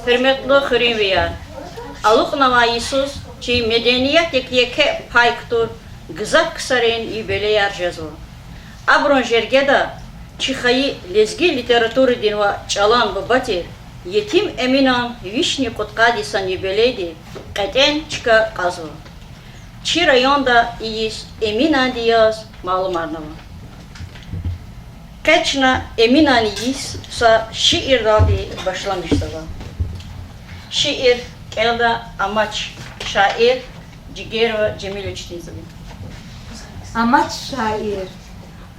hürmetli hürriyet. Aluk navayisus, ki medeniyet ekliyeke payktur, gızak kısarın ibeleyar cezu. Abron jergeda, Чихаи лезги литературы динва чалан бабати етим эминан вишни коткади санибеледи катен чика казу. Чи районда иис эминан дияз малумарнава. Качна эминан иис са şiirdaди başlamıştava. Şiir kelda amaç şair Cigerova Cemil Uçtinzavi. Amaç şair.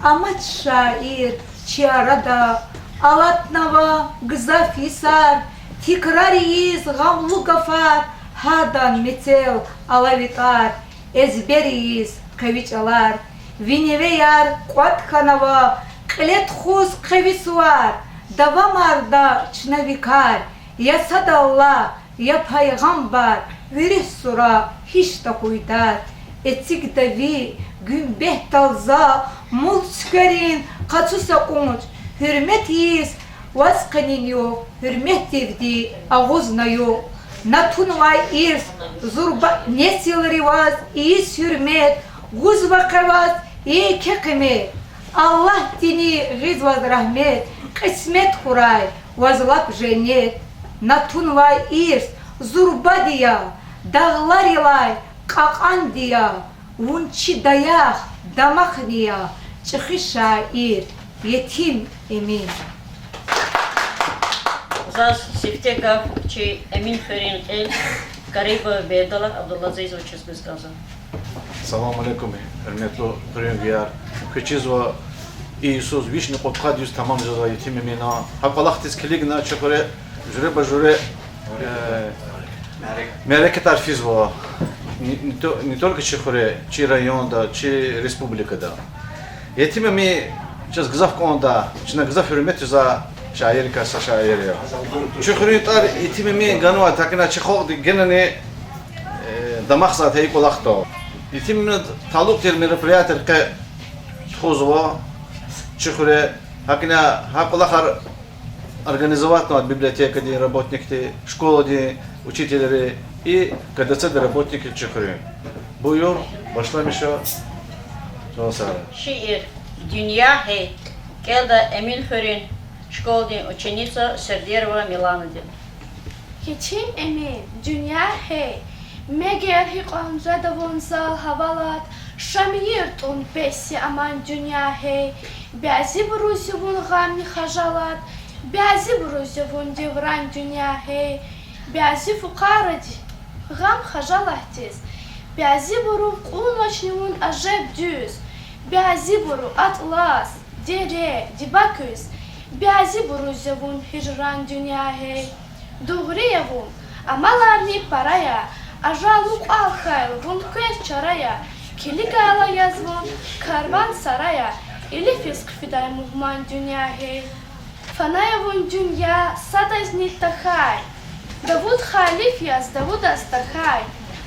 Amaç şair, çiarada, alatnava, gızafisar, tikrariyiz, gamlu gafar, hadan metel, alavitar, ezberiyiz, kaviçalar, vineveyar, kuatkanava, klet khuz kavisuar, davamarda çnavikar, ya sadallah, ya paygambar, virih sura, hiç da kuydar, etik davi, Gümbeh talza, mul çıkarın, kaçusa konuç, hürmet yiyiz, vaskanin yok, hürmet devdi, ağuzna yok. Natun vay irs, zurba nesil rivaz, iyiz hürmet, guz vakavaz, iyi kekimet. Allah dini gizvaz rahmet, kısmet kuray, vazlap cennet. Natun vay irs, zurba diya, dağlar ilay, kakan diya. Vunçi dayak, damak niya, çıkı şair, yetim emin. Zaz Siftekov, чи Emin Ferin El, Kariba Bedala, Abdulaziz Uçizbiz Gaza. Салам алейкум, hürmetli hürriyet. Küçüzva İsus vişni qotkadiyus tamam zaza yetim emina. Haqalaq tezkiligna çakore, jure bajure мереке тарфизва. Не только Чехоре, чи районда, чи республикада. Етиме ми сейчас гзавконда, чи на гзав hürmet за şair kasa şair ya. Чехоре тар етиме ми ганва такина чехог генане дамах зат ей колахто. Етиме талук тер мероприятия ке тхозва Чехоре hakina hakolахар организовать на библиотека, где работники, школа, где учителя и КДЦ, где работники Чехоре. Buyur, başlayalım şu. Şiir, Dünya hey, kelda Emil Ferin, школдин ученица Сердерова Миланадин. Yetim emin, dünya hey, meger hiqamza da vonsal havalat, şamiyert on besi aman dünya hey, bazı bruzivun gamni hajalat, bazı bruzivun divran dünya hey, bazı fukaradi gam hajalatiz, bazı buru qulnaşnimun ajab düz, bazı buru atlas, dere, dibaküz, bazı bruzivun hicran dünya hey, Doğruyavun, amalarni paraya, ajaluk alkhayl, vun kves çaraya, kiligala yazvun, karvan saraya, ili fisk fiday muhman dünya hey. Fanayavun dünya, sadaznil takhay, Davud halif yaz, Davud astakhay,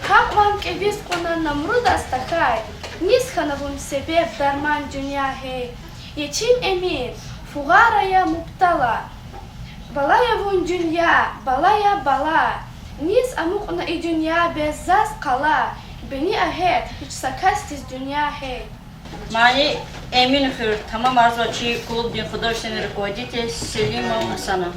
Hakvan keviz konan namrud astakhay, Nishanavun sebep darman dünya hey. Yetim emir, fugaraya muptala, Balayavun dünya, balaya bala, Niz amukna i dünya bezzaz kala, Beni ahet, hiç sakastiz dünya hey. Мани Эмин Фер, тамам арзочи клуб дин художественный руководитель Селимов Асана.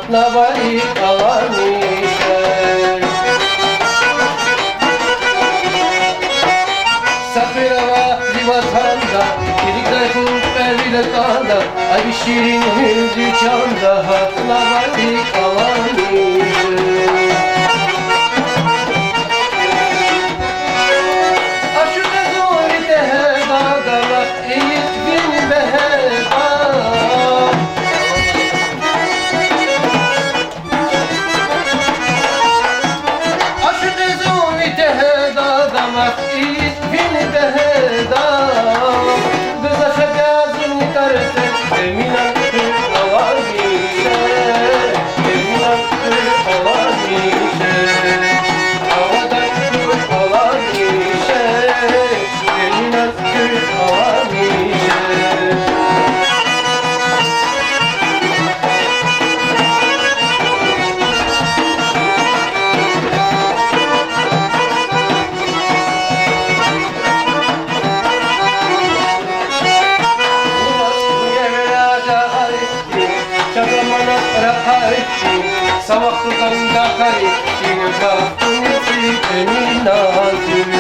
Navai kalanişer Safirava divatanda Kirikler kubbeli kanda Ay şirin dükkanda Navai kalanişer Aşık zor deheba Dava eğit bin beheba Vini Eminan Türk avar ise Eminan Türk avar ise Havada Türk avar ise Eminan Türk avar ise Savaklıdan da kayıp kalktım emin azim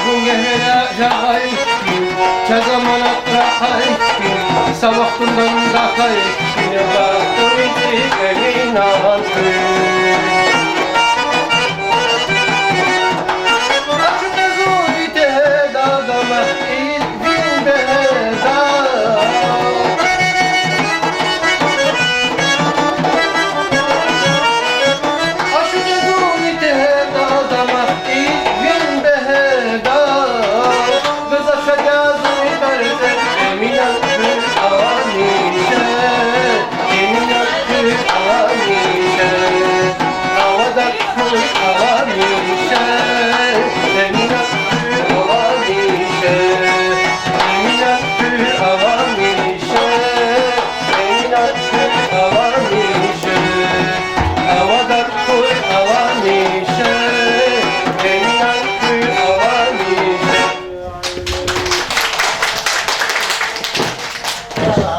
Bu gehre cahayip Çazamana rahayip Savaklıdan da kayıp kalktım emin azim Açıkta zurite dağdama İlbin beza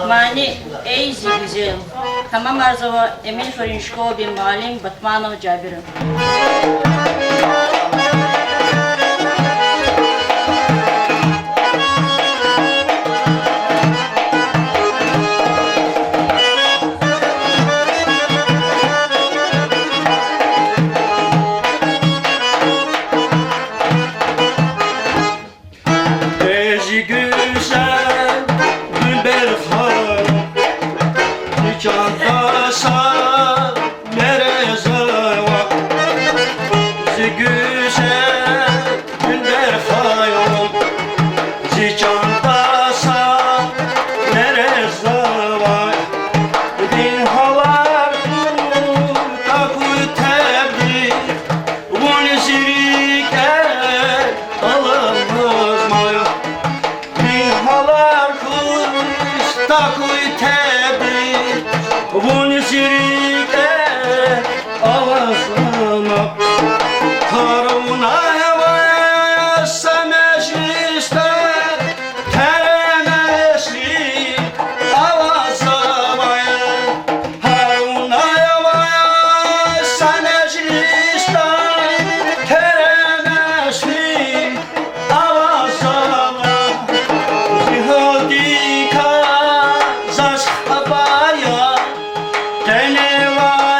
Mani Eyzi güzel. Tamam Arzova Emil Farinşko bin Malim Batmanov Cabir'in. Takuy tebrik Bunu sirike avazlama Karuna havaya Sameşiste Teremeşli avazlamaya Karuna havaya Sameşiste Teremeşli avazlama Zihadika Abaya, Teneva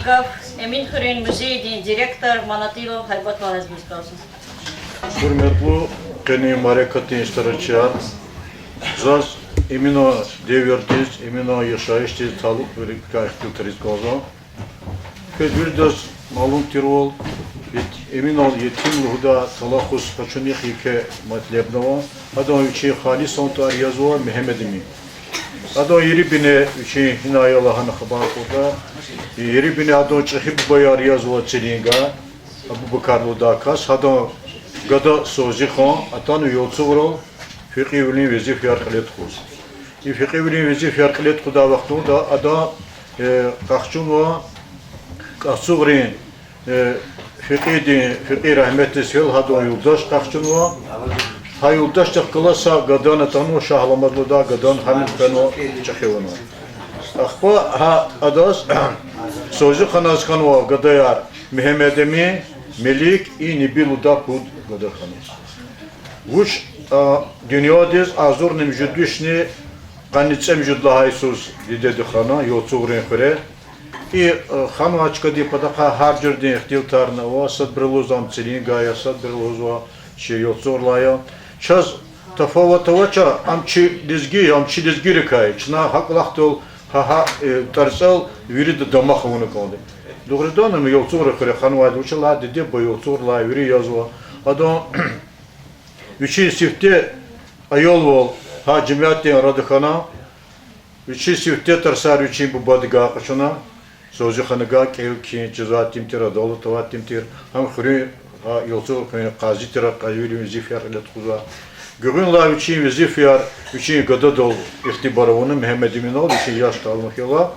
Чеков, Emin Hürriyet Müzeyi Direktör Manatilo Haybat Valazimiz kalsın. Hürmetli Keni Marekatın iştirakçılar, zaz emino devirdiz, emino yaşayıştiz, talık ve kahkültürüz kalsın. Kızbirdiz malum tirol, emino yetim luhda talakuz kaçunik yike matlebnava, adam üçü halis ontar yazıva Mehmet'imi. Adam yeri bine üçü hinay Allah'ın haber koda, yeri bine adam çekip bayar yazıva çelinga, Abu Bakar Ludakas, adam Gada sozi khan atan yolçuğru fiqi veli vezi fiyarqilet khuz. Fiqi veli vezi fiyarqilet khuda vaqtunda ada qaxchun va qasuğrin fiqi rahmetli sel hado yoldaş qaxchun va ha yoldaş çaqlasa gadan atan şahlamazda gadan hamil peno çaxevano. Aqpa ha adas sozi khanaz khan va gadayar Mehmet'imi Melik i Nibiluda Kud Gadakhanı. Vuş dünyadız azur nemjudüşni qanitsem judla Isus dedi khana yoçuğren xure. I khana açkadi padaqa har jerdin ihtiltarna va sad brelozam çelin gaya sad brelozwa şey yoçuğlaya. Çaz tafavatovaça amçi dizgi rikay. Çna haqlaqtol ha tarsal virid damakhavunu kaldı. Doğrudan mı yolçuğru xure xanwad uçla dedi bu yolçuğla yürü yazwa. Adam üçü sifte ayol vol ha cemiyatın radıkhana üçü sifte tarsar üçü bu badga qaşına sozu xanaga ki cezat timtir adalı tavat timtir ham xure ha yolçuğu qazi tira qavili zifyar ile tuza Görünler üçü vizifyar üçü gadadol ihtibarını Mehmet'imin ol üçü yaş talmak yola.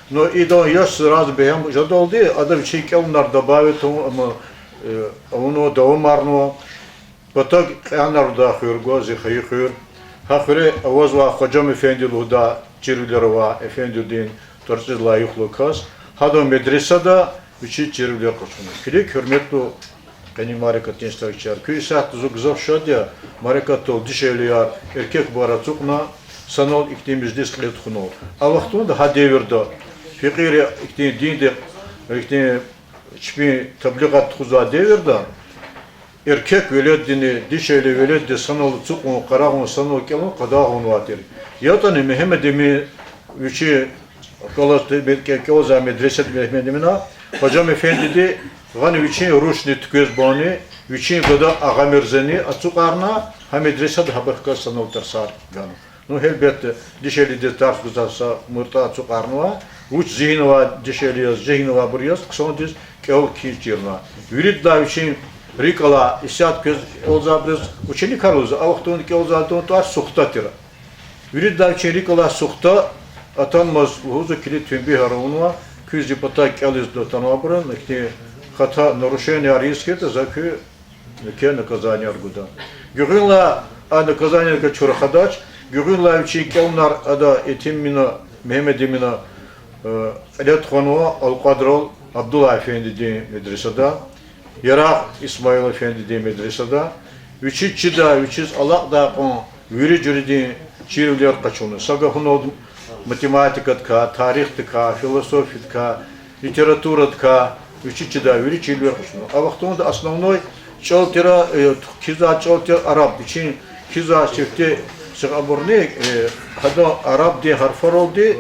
Но и до яш сразу бегам жадолди, адам чекелнар добавит ама оно доумарно. Потом анар да хурго зихи хур. Хахре авазва ходжам efendi luda çirülerwa efendi din torsiz layık lukas. Hado medresada üçü çirüler koşunu. Kili hürmetli Keni Marekat gençler köy saat zugzaf şadya Marekat ol dişeliyar erkek baratukna sanol iklimizde sklet khunu. A vaxtunda ha devirde Fikri iktin dinde iktin çipi tabliğat xuza devirde erkek veledini dişeli veledi sanol çukun qarağın sanol kelon qadağın vatir. Yatani Mehmet'imi üçü kalatı belki koza medreset Mehmet'imina hocam efendi de gani üçü ruşni tüköz bani üçü gada ağa mirzeni açuqarna ha medreset haberka sanol tarsar gani. Ну, elbette dişeli de ters kuzasa mırta açuqarna uç zihinova dişeli zihinova buriyas kson diz keol kiçirna. Virid da üçün rikala isat köz olzabrız uçeni karuz avxtun ke olzalton tar suxtatira. Virid da üçün rikala suxta atanmaz huzu kili tümbi haronwa küz dipata keliz do tanabran ki hata нарушение риска за ke naказание arguda. Görünla naказание ke çorxadaç Görünler için onlar ada etimina Mehmet'imina Eletxanova Al-Qadrol Abdullah Efendi de medresada Yara İsmail Efendi de medresada üçü çida üçüz Allah da kon veri jüridi çirivler kaçını sagahun matematikat tarih ka filosofi ka literatура ka üçü çida veri çirivler kaçını. Avaqtında основной çoltera kiza çolter Arap için kiza çifte Сагабурник, хадо араб де харфаролди,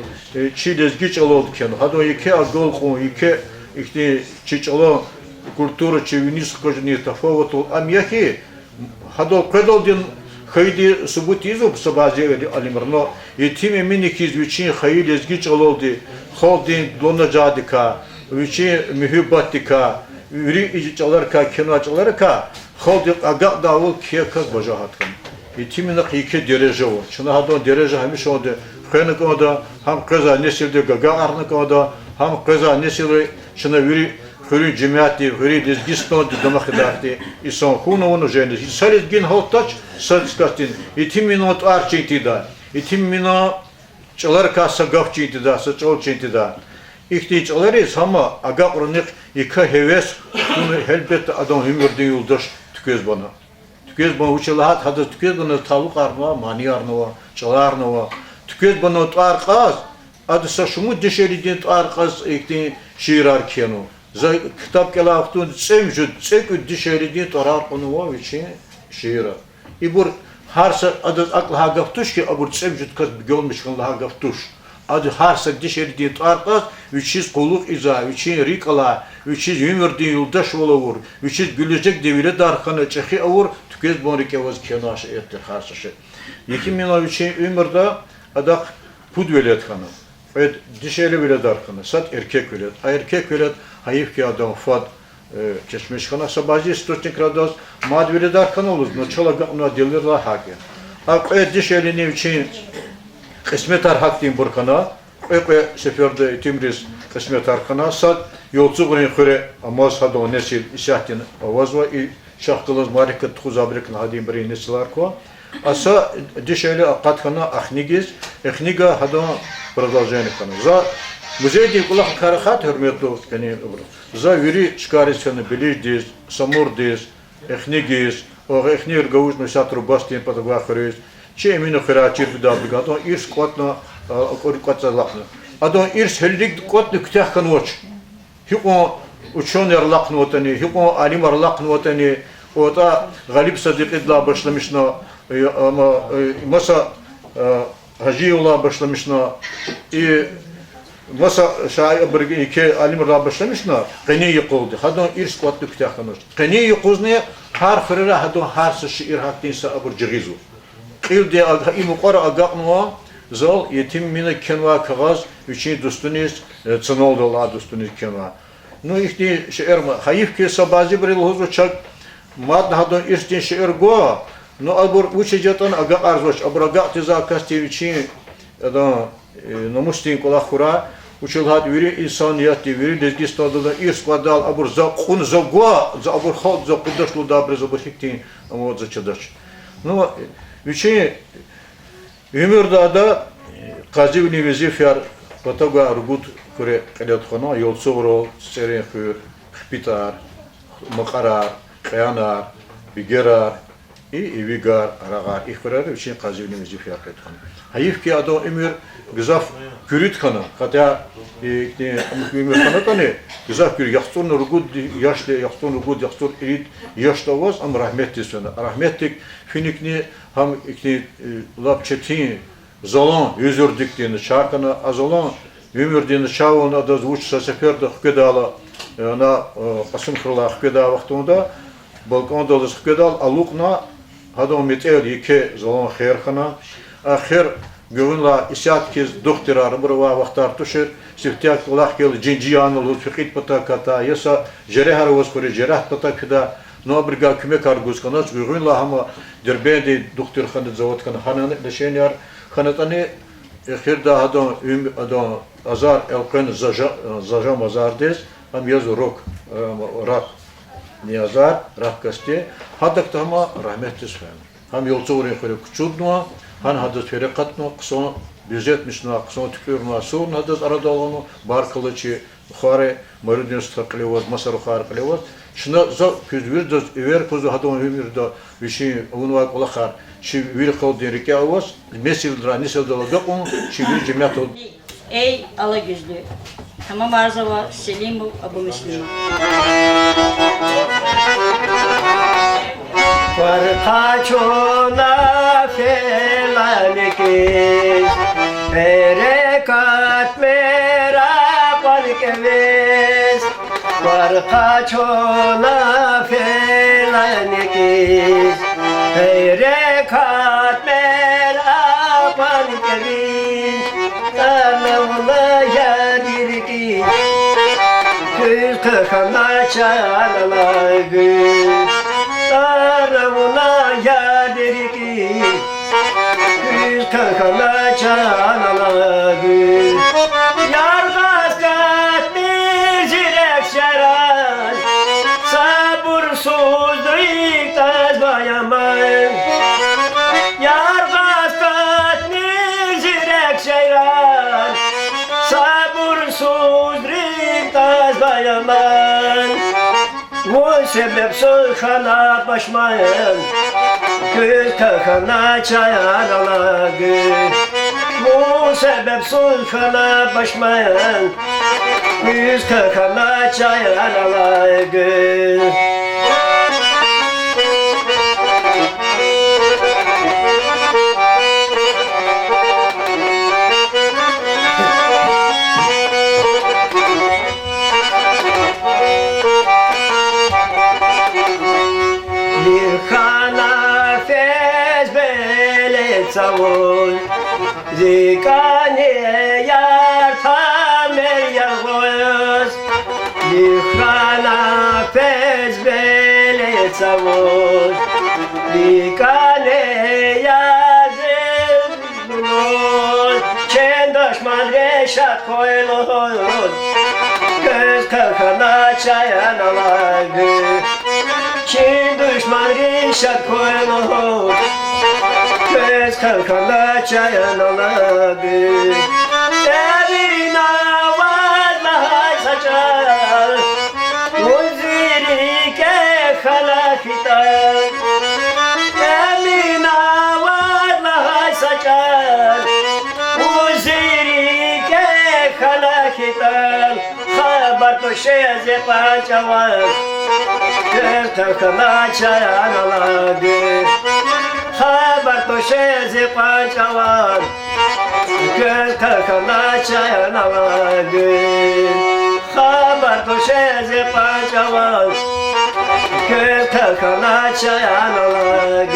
чи лезги чалод кен. Хадо ике агол ике ихти чи чало культура чи винис кожни тафавату амяхи. Хадо кедолдин хайди субутизу сабазе алимрно. Етим миники звичи хай лезги чалолди. Холдин донажадика, вичи михубатика, ври ичаларка киначаларка. Холди ага давул кека бажаhatkın. Etimine iki derece var. Çünkü hatta derece hemiş oldu. Xenik oda ham kıza nesilde gaga arnik oda ham kıza nesilde şimdi veri xürün cemiyeti veri dizgiston damakdahti ison hununu jeni. Salit gin haltaç satstin. Etimine ot arçintida. Etimine çalar kasa gafçintida, saçol çintida. İhtiyaçları ama aga örnek iki heves bunu elbette adam hümürde yoldaş tüköz bana. Tüköz bana uçalahat hatta tüköz bana tavuk arnava, mani arnava, çalar arnava. Tüköz bana tuar kaz. Adı saşumu dişeliden tuar kaz ekti şiirar kenu. Za kitap kela aktun çek dişeri diye tarar konu var için şiira. İbur harsa adı akla hagaftuş ki abur çemjut kaz görmüş kan hagaftuş. Adı harsa dişeri diye tarqas üçüz qulluq iza üçün rikala üçüz ömür diye yoldaş olur. Üçüz gülecek devire darxana çexi avur tükez bonrike vaz kenaş ettir harsa şey. 2003 ömürde adak pud velet kanı. Evet dişeri velet darxana sat erkek velet. Erkek velet hayif ki adam fad çeşmiş kana sabahı istotnik rados mad velet darxana olur. No çala ona delir la haki. Ak dişeri ne için kısmet arhak diyeyim burkana. Öyle seferde timriz kısmet arkana sat yolcu günü kure amaz hado nesil işahtin avazva şahkılız marikat kuzabrekin hadim biri nesilar ko. Asa dişeli akat kana ahnigiz ahniga hado продолжение kana. За muzey değil kulak karahat hürmetli yani za veri çıkarız kana bilirdiz samurdiz ahnigiz o ahni rgavuz mesatru bastin patagvahriz Че именно характер да бригада ирс котна коркотса лахна. Адо ирс хелдик котны ктах каноч. Хико учёнер лахна отани, хико алимар лахна отани. Ота Галиб Садикидла башламишна маса Хажиула башламишна и маса шай бирги ке алимар башламишна кыни якылды. Хадо ирс котны ктах каноч. Кыни якузны har фрера хадо харсы шир хактинса абур жигизу. İlde imukara agaknua zal yetim mine kenva kagaz üçün dostuniz çanol dola dostuniz kenva. No işte şeir ma hayif ki sabazi bir hozo çak mad hadon istin şeir go no abur uçejatan aga arzoş abur aga tiza kasti üçün da namustin kola khura uçulhat veri insaniyat veri dezgistoda da irs kwadal abur za khun za go za abur khod za qudashlu da brez abur hiktin ama za çadaş. No Üçüncü, ömürde de Kazivni Vezifyar Pataga Rugut Kure Kalyatkhana yol soğuru Seren Khur, Khpitar, Makarar, Khayanar, Bigerar, Evigar, Aragar, İkhbarar üçüncü Kazivni Vezifyar Kalyatkhana. Hayif ki adam ömür güzaf kürüt kana, hatta ömür kana tane güzaf kürüt, yaxtun Rugut yaşlı, yaxtun Rugut, yaxtun erit yaşta vaz ama rahmetli sonra. Rahmetlik finikni ham ikni lapçetin zalan özürdük diyeni şarkına azalan ömür diyeni şavuna da uçsa seferde hüküdala ana Kasım Kırla hüküdala vaktında Balkonda da hüküdala alukna hadam metel iki zalan khairkhana ahir Gövünla isat kez doktorar buraya vaktar tuşur siftiyak Allah kel cinciyanlı lütfikit patakata yasa cerrah arvaz kore cerrah patakda no birga küme karguz kana gövünla ama derbende doktor xanı zavod kana hanan leşenyar xanatani ahir da adam azar elqan zaja mazardes am yaz rok rak niyazar rakkasti hadak tama rahmetli sfen ham yolcu oraya kore küçüdno Han hadas ferekatno kısa büzetmişna kısa tükürna son hadas arada olanı bar kılıçı Bukhara Marudin staklevoz Masar Bukhara klevoz şuna za küzvir da ever kuzu hadon ömürde bir şey onunla kolakar şi vir kol derike avaz mesil dranisel dalaga on şi bir cemiyet ol Ey ala gözlü tamam arzava Selim Abu Müslim Varkaçona felaniki Erekat merapal keves Varkaçona felaniki Erekat merapal keves Tanavla yadirki Kız kırkana çalala gün Tarımına yadir ki Güz kakana çalala güz Yargaz katmir zirek şeran Sabursuzdur iktaz bayaman Yargaz katmir zirek şeran Sabursuzdur iktaz bayaman Bu sebep sulhana başmayın Göz kakana çayarala göz Bu sebep sulhana başmayın Güz kakana çayanalar güz. Lihana fez bele savun Zikane yar tamer yağız Lihana fez bele savun Zikane yar zemlun Çendaşman reşat koylun Göz kakana çayanalar Çin düşman rişat koyulur Göz kalkanda çayanalar Evin avazla saçar Uziri ke halakitar Evin avazla saçar Uziri ke halakitar Habar to şeze paçavar Göz kalkana çayanalar Haber to şeze paçavar Göz kalkana çayanalar Haber to şeze paçavar Göz kalkana çayanalar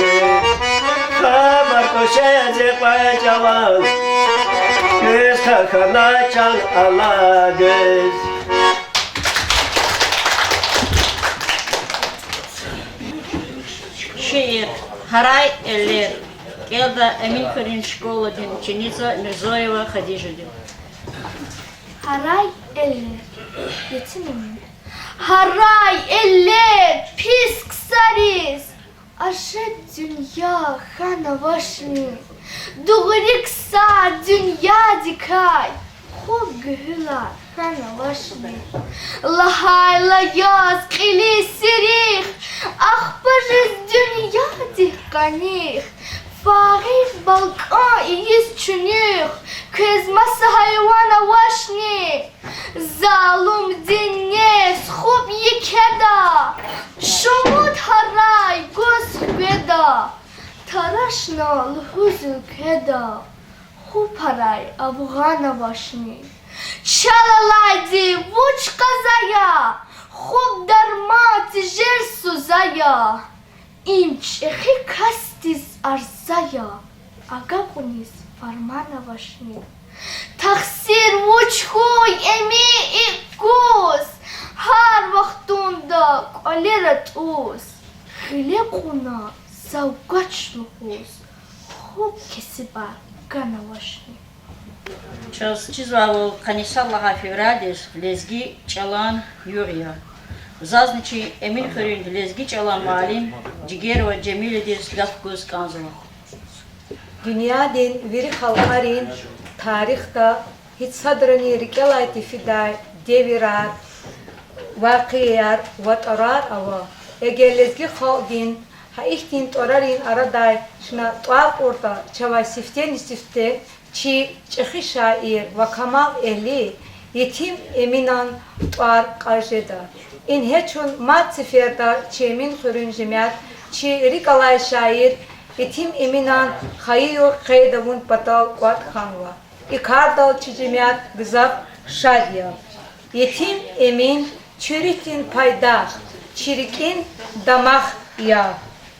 Haber to şeze paçavar Göz kalkana çayanalar Şiir Haray eller. Gelda Emin Ferin şkoladın ученица Mirzoyeva Хадижадин. Haray eller. Yetimim. Haray eller. Pis kısarız. Aşet dünya hana başını. Doğru kısa dünya dikay. Hop gühülar hana başını. Lahay la yaz kili sirih. Akbarız dünya dikkanih. Farid balkan iyiz çünüh. Kızması hayvana vaşni. Zalum dinnes خوب یکدا شمود هرای گوز بدا تراشنا لحوزو کدا خوب هرای افغان باشنی چلالایدی وچ قزایا خوب درمات جر سوزایا ایمچ اخی کستیز ارزایا اگا کنیز فرمان باشنی تقصیر وچ خوی امی ایکوز هر وقتوندا قلیرت اوز خیلی قونا زوگاچ لحوز خوب کسی بر گنواشنی Чизвал Канисаллаха февралис лезги чалан юрия. Зазничи Эмин Ферин лезги чалан малим Cigерova Cemilidis Gafkuz Kanzala. Dünyadan veri halkarin tarihte hiç sadrani rikelayeti fiday devirar vakiyar vatarar ava egelezgi halgin ha ihtin torarin araday şuna tuak orta çava siften sifte çi çıkı şair ve kamal ehli yetim eminan tuar karşıda in heçun mat seferda çemin hürün cemiyat çi rikalay şair yetim eminan hayyo kaydavun patal kuat khanwa ikardal çi cemiyat gızap şadiya yetim emin çürütün payda çirikin damak ya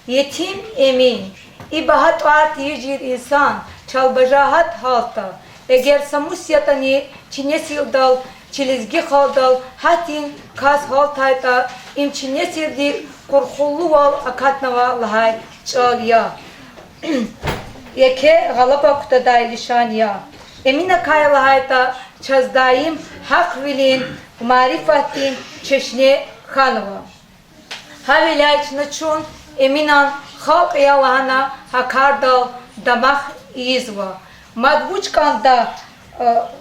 yetim emin ibahat art yecir insan çalbajahat halta eğer samusyatani çinesil dal çilizgi khaldal hatin kas haltayta imçinesildi korkullu val akatnava lahay çal ya yeke galapa kutaday lişan ya emine kaya lahayta çazdayım hak vilin marifatin çeşne khanwa havilayçna çun eminan halk yalana hakardal damak izva madvuçkanda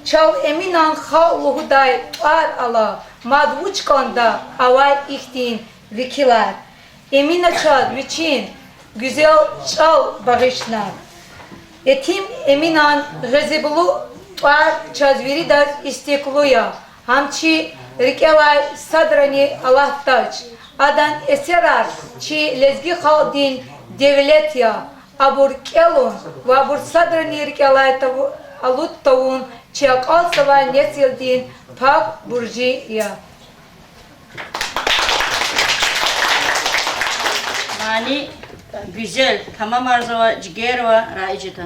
çal eminan halluhuday ar ala madvuçkanda avay ihtin vikilar emina çal viçin güzel çal bağışlar yetim eminan gaziblu ar çazviridar istekluya Hamçi Rikelay Sadrani Allah Taç. Adan eserar çi lezgi khaldin devlet ya. Abur kelun ve abur Sadrani Rikelay alut tavun çi akal sava nesildin pak burji ya. Mani güzel. Tamam arzava cigerva raicita.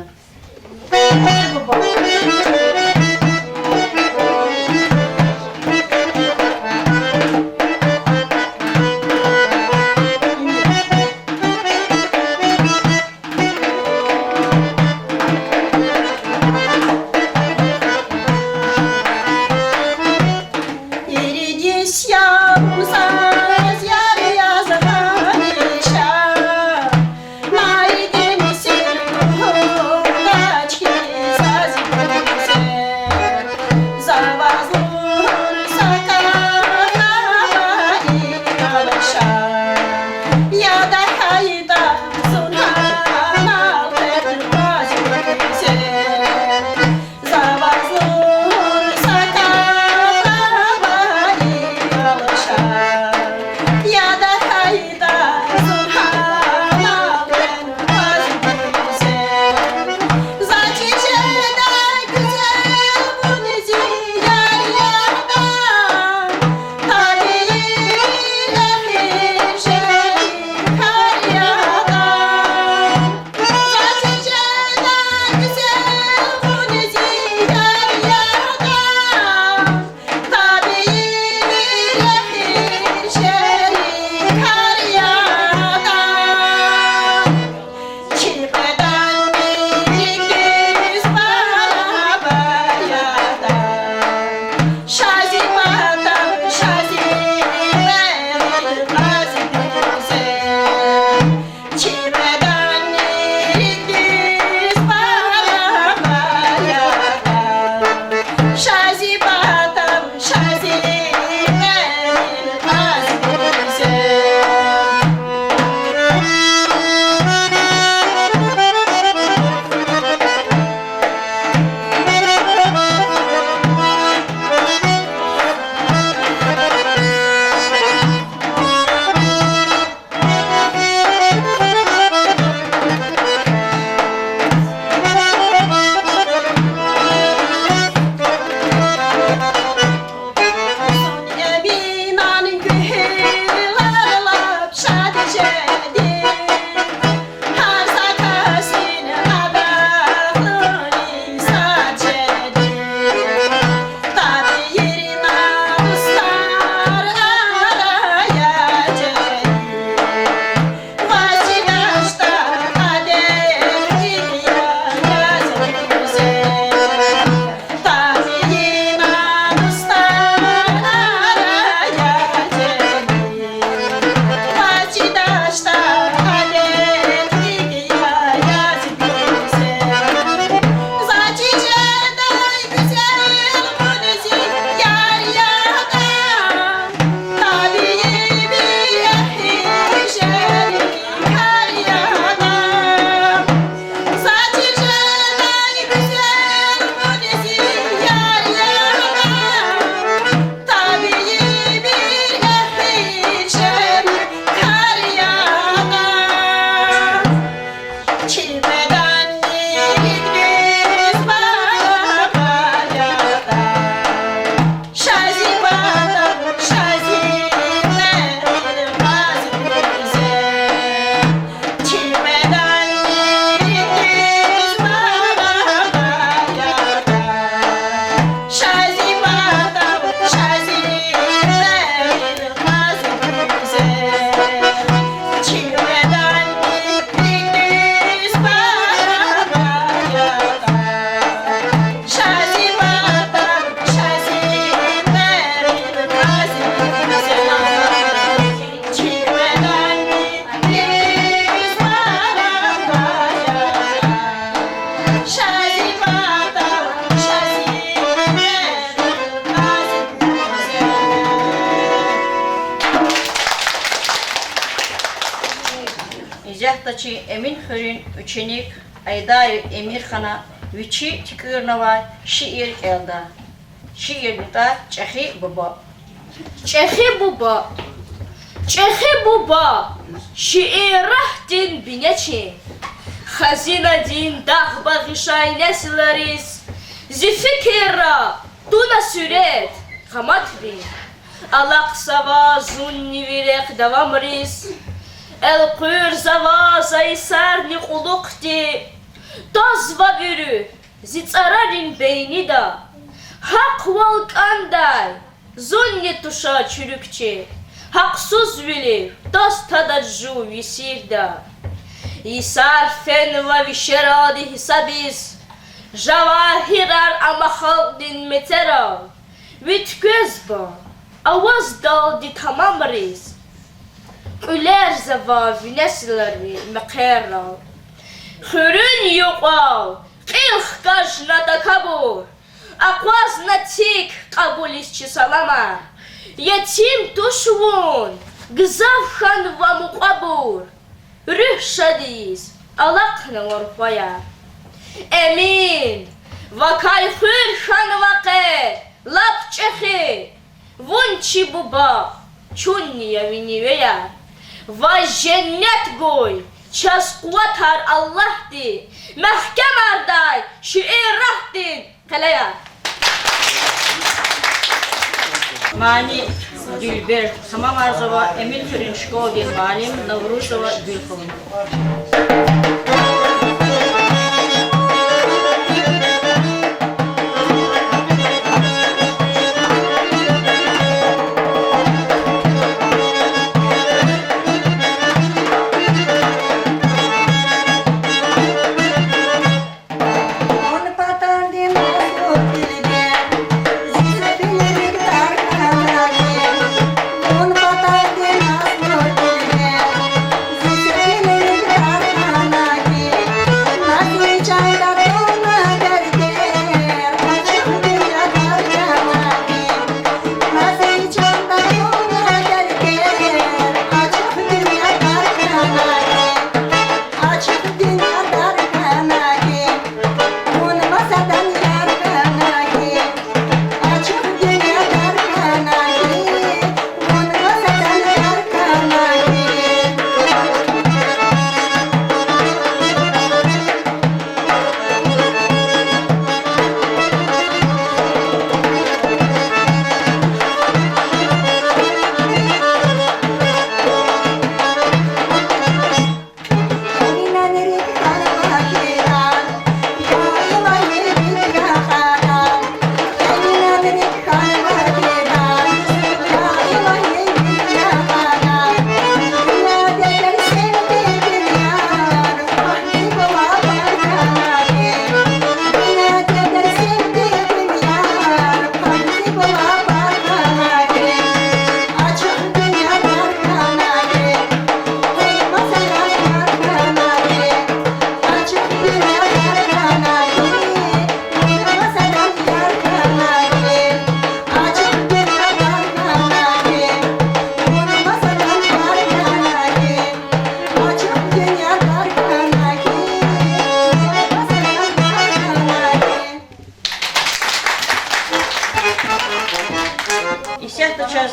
Zehtaçı Emin Hürün Üçenik Ayday Emir Han'a Vici Tikırnava şiir elda. şiir da Çehi Baba. Çehi Baba. Çehi Baba. Şiirah din bineçin. Hazine din dağ bağışay nesleriz. Zifikira tuna süret kamat bin. Alak sava zunni virek devam riz. El kuyur zava zaysar nikulukti. Taz va bürü zitsararin beyni da. Hak valkanday zunni tuşa çürükçe. Haksız bilir tas tadaccu visir da. İsar fen ve vişeradi hisabiz. Javahirar ama haldin metera. Vitközba avaz daldi tamam riz. Üler zavavi nesleri mekera. Hürün yuqav ilk kajna da kabur. Akvaz natik kabul işçi salama. Yetim tuşvun gızavhan ve mukabur. Rüh şadiz alakna orfaya. Emin vakay hür han vake lap çehi vunçi buba çunniye viniveya. Vay cennet goy ças kuvatar Allah di mahkem arday şiir rahdin kalaya. Mani Dilber Hamam Arzova Emil Fırın Şkolgen Malim Navruzova Gülkavun.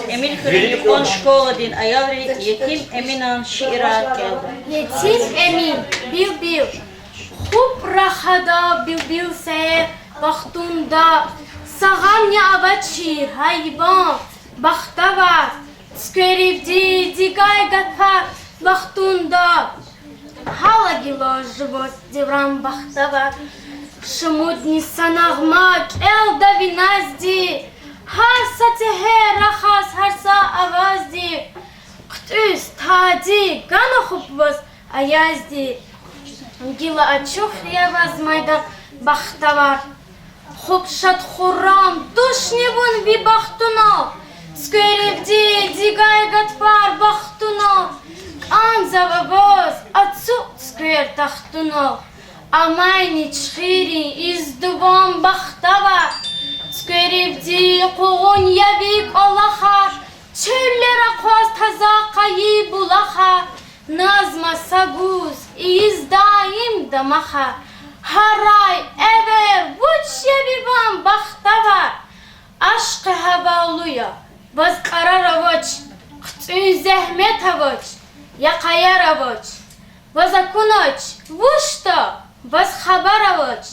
Emil Fırın on şkola din ayavri yetim eminan şiirat geldi. Yetim emin bil Хуп рахада bil se vaxtunda Sağam ya avaçir hayvan Baxtavar Skverivdi digay gatvar vaxtunda Hala gilo живот деврам baxtavar Шмудни санагмак ел да виназди Har satehe rahas harsa avazdi Ktüs tadi gana xupvaz ayazdi Gila açuх яваз майда бахтавар Хупшат хурам тушневун ви бахтуно Скверевди дигай гатвар бахтуно Анзава воз отцу сквер тахтуно Амайни чхири издувам бахтавар Скверевди кугун явик олахар Çöllere koz taza kayı bulahar Nazma saguz izdaim damaha Haray ever vuç yevivan baxtavar Aşk havalıya, baz karar avaç, kıtın zahmet avaç, yakayar avaç, baz akunaç, vuşta, baz haber avaç.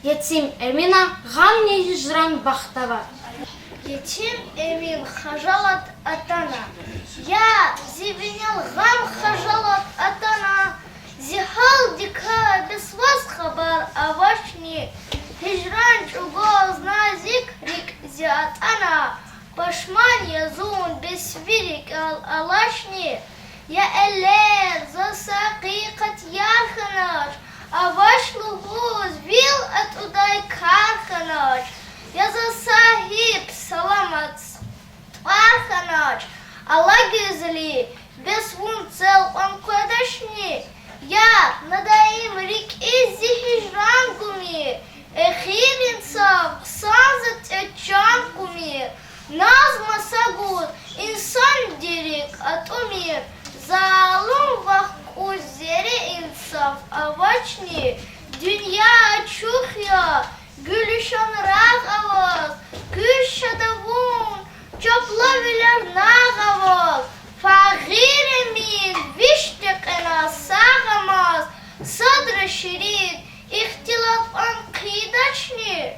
Yetim Emina ganni hicran bahtava. Yetim Emin хажалат атана. Я зивенял гам хажалат атана. Зихал дика без вас хабар авашни. Hicran чугоз назик рик зиатана. Пашман язун бесвирик алашни. Я элер за сакикат ярханаш. Аваш лугуз вил от удай карханаш. Я за сахиб саламат арханач. Allah güzeli без вун цел он кладашни. Я надаим рик изи хижран гуми. Эхир инсав санзат эчан гуми. Наз масагуд инсан дирик от умир. Залум вах узери инсав авачни. Dünya çuhya. Gülüşan rağ avaz, gül şadavun, çaplaviler nağ avaz. Fağir emin, viştekena sağamaz, sadra şirin, ihtilaf an kıydaçni.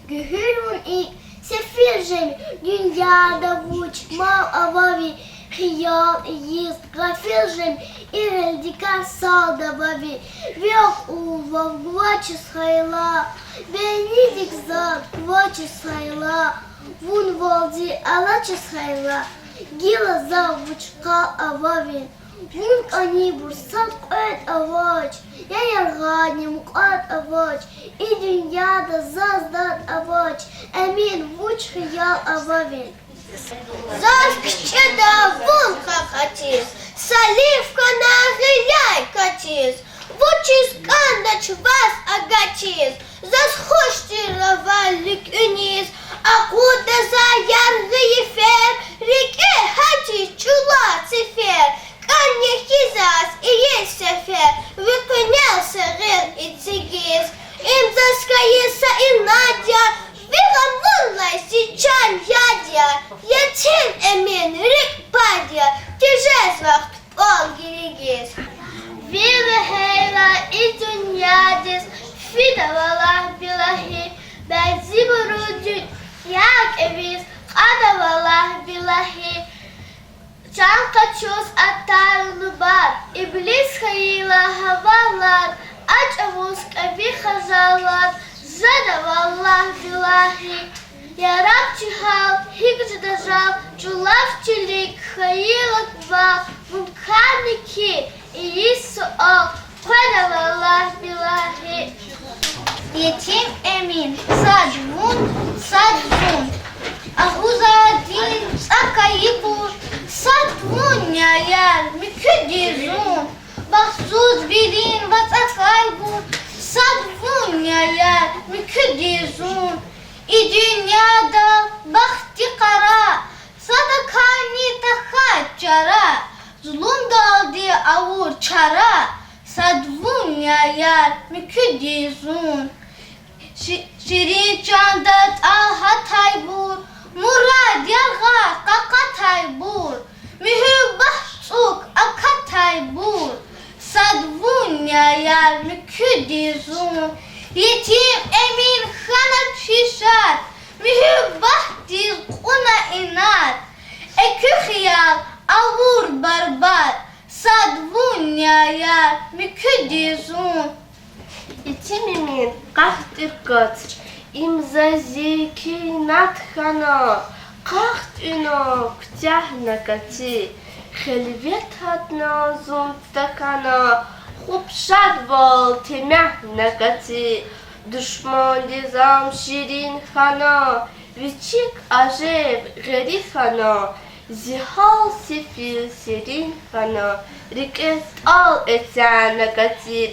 Gühürün ilk sefir jemi, dünyada vuçmal avavi, hiyal yiz, gafil jemi, İrildika salda babi, vyok uva gvaçı sayla, benidik za gvaçı sayla, vun voldi alaçı sayla, gila za vuçkal avavin, vun kani bursal koyat avaç, ya yargani mukat avaç, i dünyada zazdat avaç, emin vuç hiyal avavin. Заз кчеда вун хахатис, Саливка на гиляй катис, Вучис кандач вас агатис, Заз хоштировалик униз, Акуда за яргые фер, Реке хати чула цифер, Канье хизас и есть сефер, Выполнялся гел и цигиз, Им заскаеса и Надя, Виганнула сичан ядя, Yetim emin rik padya, Tijez vakt ol girigis. Vile heyla i dünyadis, Fida valah bilahi, Beziburu dünyak eviz, Kada valah bilahi. Can kaços atarlı bar, İblis hayla havalar, Aç avuz kabi hazalar, Zada vallah bilahi. Yarab чихал, хигж дожал, чулав чилик, хаилак вал, мункарники и Исуал, Хвадаваллах билахи. Yetim emin, sadvun, ahuzadin, akayipur, sadvun yayar, müküdizun, bahsuz bilin, vatakaybun, sadvun yayar, müküdizun. İ dünyada bahtı kara, sadakani tahat çara, zulüm daldı avur çara, sadvun yayar müküdizun. Şirin candat aha taybur, murad yargar kaka taybur, mühübbah suk aka taybur, sadvun yayar müküdizun. Yetim emin hanat şişat, mühibbah dil kuna inat. Ekü hiyal avur barbat, sadvun yayar müküdizun. Yetim emin kaht irkat, imza zikinat hana, kaht ino ktah nakati, خلوت hatna zuntakana. خوب شد بال تمه نکتی دشمن دیزم شیرین خنا ویچیک عجب غریب خنا زیحال سفیل سیرین خنا ریکت آل اتن نکتی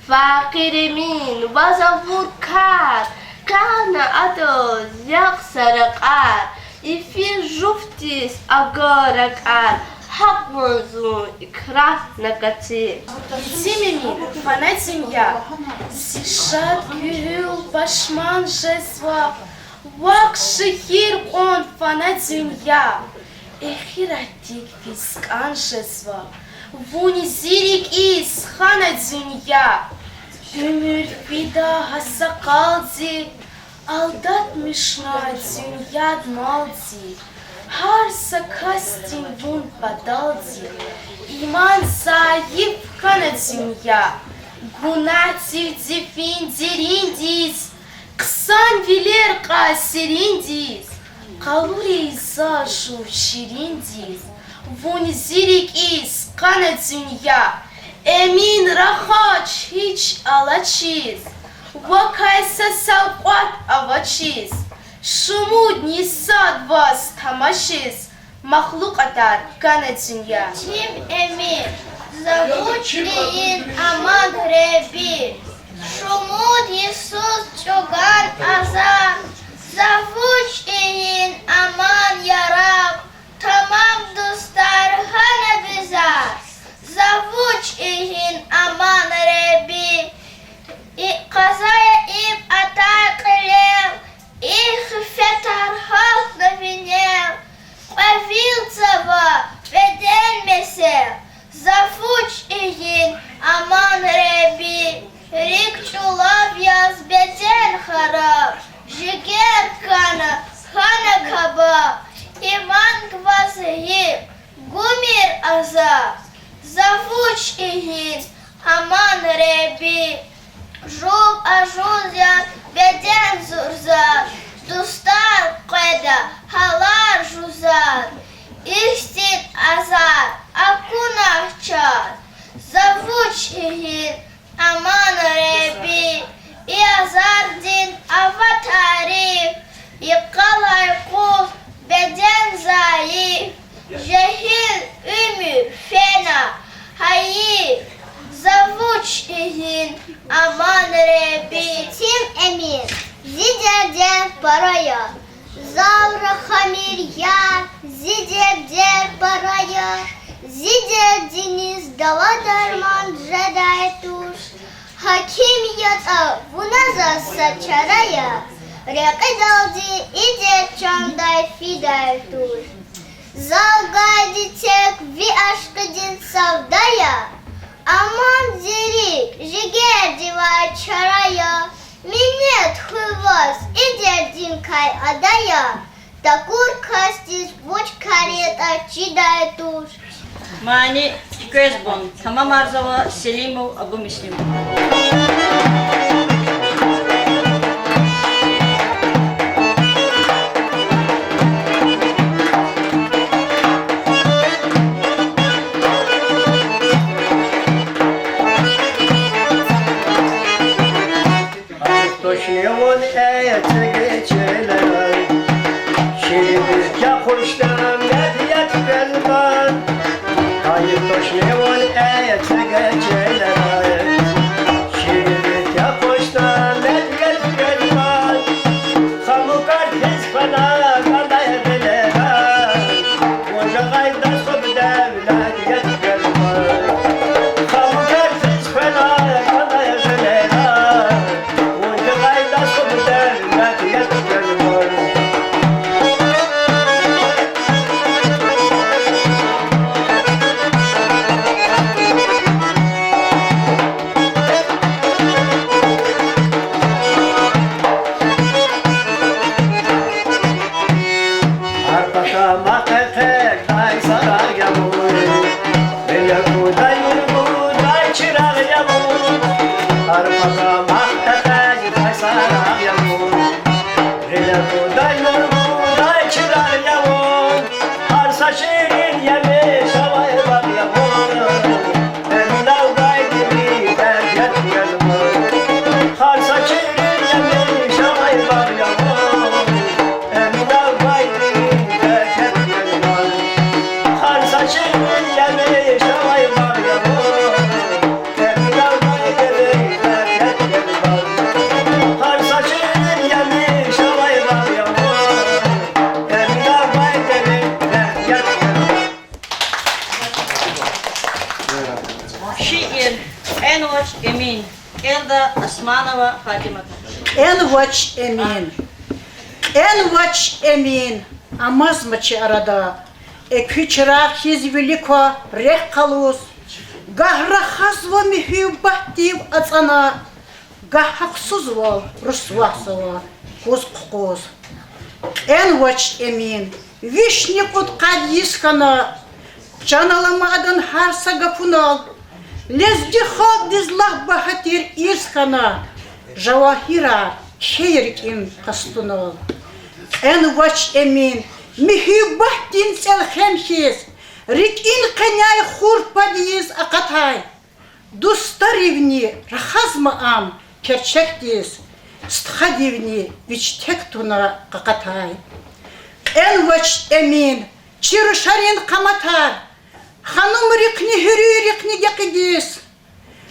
فقیر مین وزاور کر کان اداز یک سرقر ایفی جفتیس اگارکر حق منظور اکراه نکتی Yetim fanatim ya, Sişat gühül başman jesva, Вак шехир он фана дюня. Эхиратик фисканшесва. Вуни зирик из хана дюня. Ömür vida hasakaldi. Aldatmışna dünya maldi. Har sakastin vun badaldi. İman zayıf kana dünya. Gunativ difin dirindiz. Kısan viler kasirindiz. Kaluri zaşu şirindiz. Vun zirik iz kana dünya. Emin rahaç hiç alaçiz. Vakaysa salqat avaçiz. Şumudni sad vas tamaşiz. Mahluk atar kana dünya. Тим эмир, завучиин аман реби. Шумуд Иисус чоган азар. Завучиин аман яраб. Tamam dostlar hana bizar. Завучиин аман реби. Казая им атакалев. Их фетар халк навинел. Павилцева bedenmese. Завучиин аман реби. Рик чулав яз беден хараб. Жигер кана хана кабаб. İman kvazıyı gumir azab. Завучиин аман реби. Жул ажузя беден зурзар. Дустар кеда халар жузар. İhsin azar akunah çar. Завучиин аман реби. И азар din avatarif. И kalay kul beden zayıf. Jehil ümü fena. Hayır. Завучиин аман реби. Тим эмир. Зидердер парая. Завра хамирья. Зидердер парая. Зидердiniz dava derman jedaytuş. Hakimiyata vunaza saçaraya. Rekadaldi idet çanday fidaytuş. Залгадитек ви ашкадин савдая. Аман зирик жигер дивай чарая. Минет хывас идердин кай адая. Такур кастис буч карета чидайтуш. Mani Gözbon, Tamam Arzava, Selimov, Abu Müslim. Точно он это geçeler. Şirin ya hoştan mediyet gelmez. Hayır точно он это geçeler. Şirin ya hoştan mediyet gelmez. Hamukar biz bana kalay bilemez. Koca gayda sob devlet gelmez. Hamukar biz bana kalay bilemez. Koca gayda sob devlet gelmez. Arpaka makete day sarar yamur. Bele kuday kuday çırar yamur. Arpaka makete day sarar yamur. Bele kuday kuday çırar yamur. Arsa şirin yemiş havay bak yamur. Emlav gay gibi derget yamur. Arsa şirin yemiş havay bak yamur. Emlav gay gibi derget yamur. Arsa şirin yemiş havay bak yamur. Emlav gay gibi derget yamur. Arsa şirin yemiş havay bak yamur. Emlav gay gibi derget yamur. Şiir, Envaç Emin, Elda Asmanova, Fatima. Envaç Emin. Envaç emin, amaz maçı arada. Küçra hiz veliko rekalus. Gahra hazva mühibbativ atsana. Gahaksuz val rusvasava. Kuz kuz. Envaç emin. Vişni kut kadiskana. Canalamadan harsa gafunal. Lezgi hal dizlah bahatir irskana. Javahira şehirkin kastunal. Envaç emin. Mühibbatin selhemşiz. Rikin kanyay hurpadiyiz akatay. Dostarivni rahazma am kerçektiz. Sthadivni viçtektuna kakatay. Envaç emin. Çirşarin kamatar. Hanım rikni hürü rikni yakidis.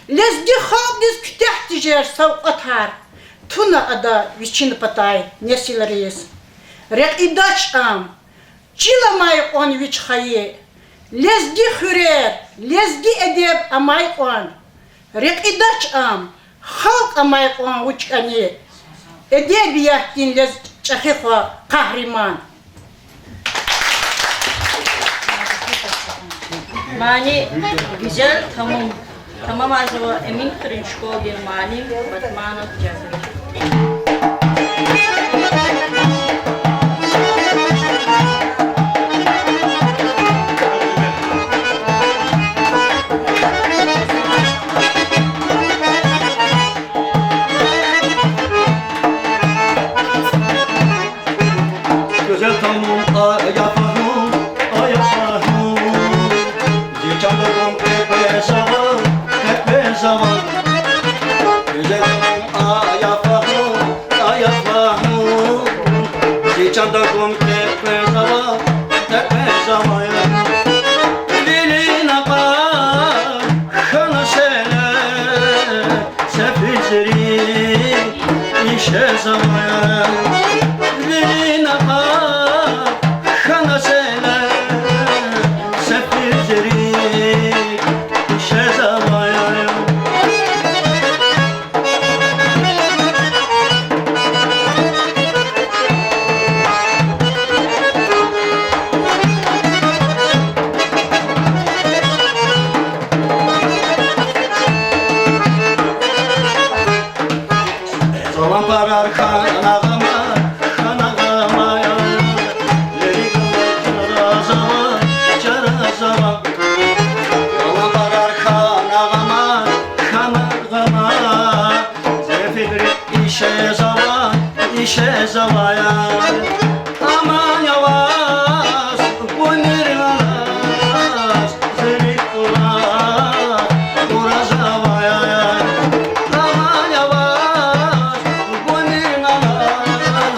Lezgi habdiz kütehtijer sav atar. Tuna ada viçin patay nesileriz. Rekidaç am. Çilamay on viç hayi. Lezgi hürer. Lezgi edeb amay on. Rekidaç am. Halk amay on uçkani. Edebiyatin lez çahikwa kahriman. Mani güzel tamam. Tamam azava emin kırın şkol bir malim batmanat cazır. Güzel tamam ayafahum ayafahum. Canlarım tepe zaman güzel ayafahum ayafahum. Canlarım tepe zaman dilin akar şana sene sefizleri işe zaman dilin akar şana sene sefizleri işe zaman. Zaman parar kanağıma ya. Leri çara zaman. Zaman parar kanağıma. Zefir işe zaman ya. Aman yavaş bu nirnas. Zerik ura zaman ya. Aman yavaş bu nirnas.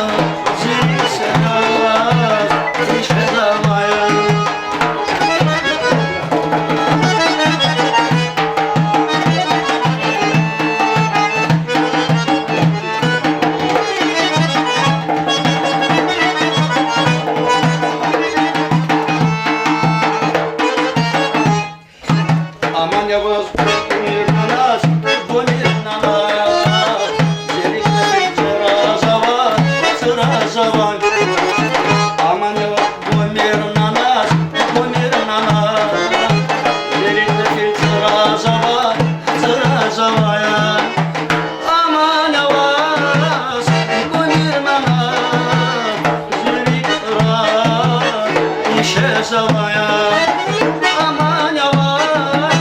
Zerik senas işe zaman ya. Aman yavaş bu nirnas. Zerik sıra zaman. Aman yavaş bu nirnas. Zerik sıra zaman ya. Aman yavaş bu nirnas. Zerik işe zaman ya. Aman yavaş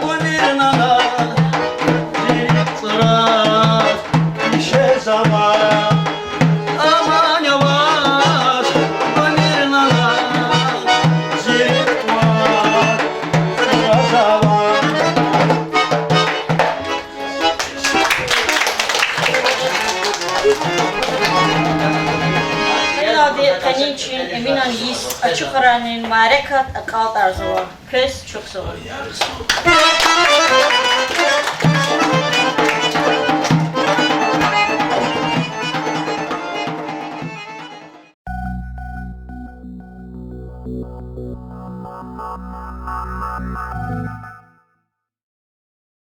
bu nirnas. Zerik işe zaman. Aman yavaş bu nirnas. Zerik zaman. Herhalde senin için eminim yiyiz. Açık öğrenin marekat akal tarzı var. Kız çok sağ ol. Thank you.